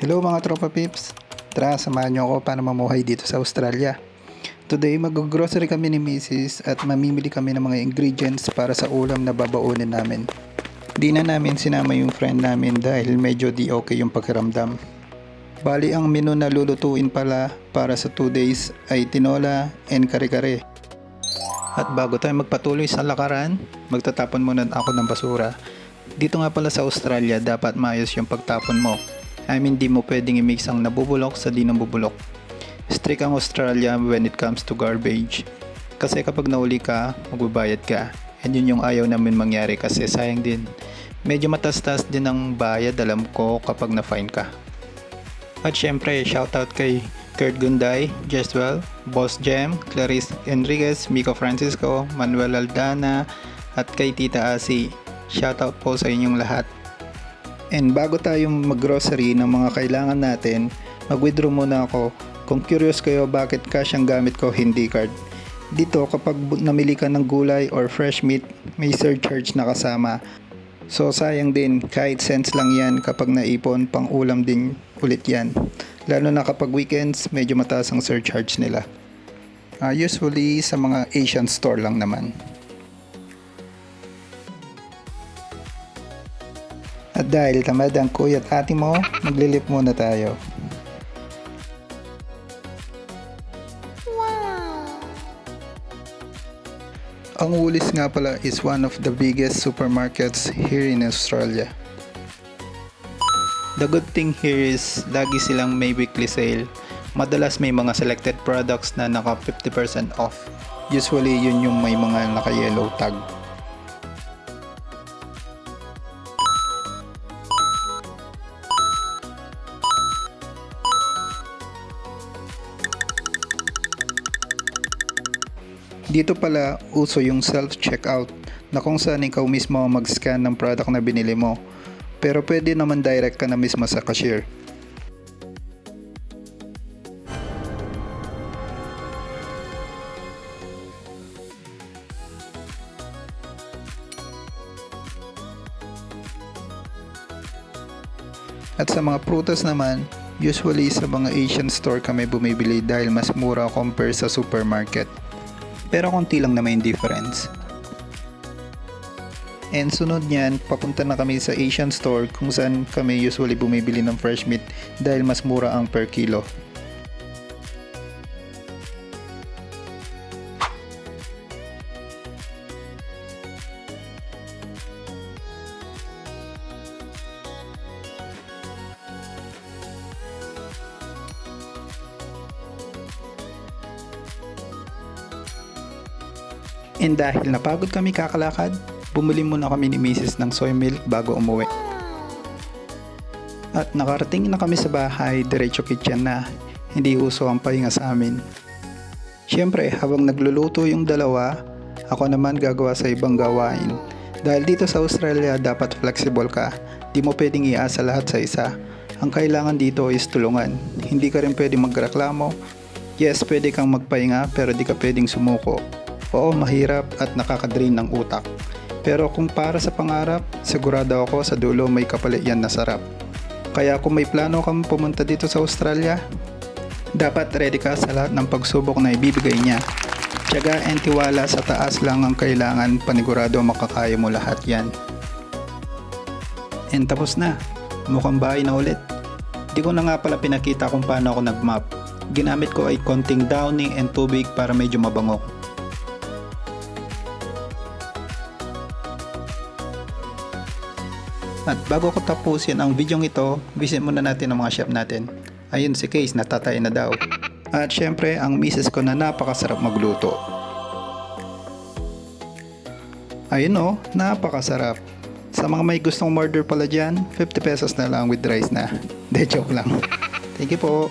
Hello mga tropa pips! Tara, samahan nyo ako paano mamuhay dito sa Australia. Today, mag-grocery kami ni Mrs. at mamimili kami ng mga ingredients para sa ulam na babaunin namin. Di na namin sinama yung friend namin dahil medyo di okay yung pakiramdam. Bali, ang menu na lulutuin pala para sa 2 days ay tinola and kare-kare. At bago tayo magpatuloy sa lakaran, magtatapon muna ako ng basura. Dito nga pala sa Australia, dapat maayos yung pagtapon mo. I mean, di mo pwedeng i-mix ang nabubulok sa di nabubulok. Strict ang Australia when it comes to garbage. Kasi kapag nauli ka, magbabayad ka. And yun yung ayaw namin mangyari kasi sayang din. Medyo matastas din ang bayad, alam ko, kapag na-fine ka. At syempre, shoutout kay Kurt Gunday, Jeswell, Boss Jem, Clarice Enriquez, Miko Francisco, Manuel Aldana, at kay Tita Asi. Shoutout po sa inyong lahat. And bago tayo mag-grocery ng mga kailangan natin, mag-withdraw muna ako. Kung curious kayo bakit cash ang gamit ko, hindi card. Dito kapag namili ka ng gulay or fresh meat, may surcharge na kasama. So sayang din, kahit cents lang yan kapag naipon, pang ulam din ulit yan. Lalo na kapag weekends, medyo mataas ang surcharge nila. Usually sa mga Asian store lang naman. At dahil tamad ang kuya at ate mo, maglilip muna tayo. Wow! Ang Woolies nga pala is one of the biggest supermarkets here in Australia. The good thing here is lagi silang may weekly sale. Madalas may mga selected products na naka 50% off. Usually yun yung may mga naka yellow tag. Dito pala uso yung self-checkout na kung saan ikaw mismo mag-scan ng product na binili mo. Pero pwede naman direct ka na mismo sa cashier. At sa mga prutas naman, usually sa mga Asian store kami bumibili dahil mas mura compare sa supermarket. Pero konti lang naman yung difference. And sunod niyan, papunta na kami sa Asian store kung saan kami usually bumibili ng fresh meat dahil mas mura ang per kilo. And dahil napagod kami kakalakad, bumili muna kami ni Mrs. ng soy milk bago umuwi. At nakarating na kami sa bahay, diretso kitchen na, hindi uso ang pahinga sa amin. Siyempre, habang nagluluto yung dalawa, ako naman gagawa sa ibang gawain. Dahil dito sa Australia, dapat flexible ka, di mo pwedeng iasa lahat sa isa. Ang kailangan dito is tulungan, hindi ka rin pwedeng magreklamo. Yes, pwede kang magpahinga pero di ka pwedeng sumuko. Oo, mahirap at nakakadrain ng utak. Pero kung para sa pangarap, sigurado ako sa dulo may kapalit yan na sarap. Kaya kung may plano kang pumunta dito sa Australia, dapat ready ka sa lahat ng pagsubok na ibibigay niya. Tiyaga and tiwala sa taas lang ang kailangan, panigurado makakaya mo lahat yan. And tapos na, mukhang bahay na ulit. Di ko na nga pala pinakita kung paano ako nag-map. Ginamit ko ay konting downing and tubig para medyo mabango. At bago ko tapusin ang videong ito, visit muna natin ang mga shop natin. Ayun si Case, natatay na daw. At syempre ang misis ko na napakasarap magluto. Ayun o, napakasarap. Sa mga may gustong order pala dyan, 50 pesos na lang with rice na. De, joke lang. Thank you po.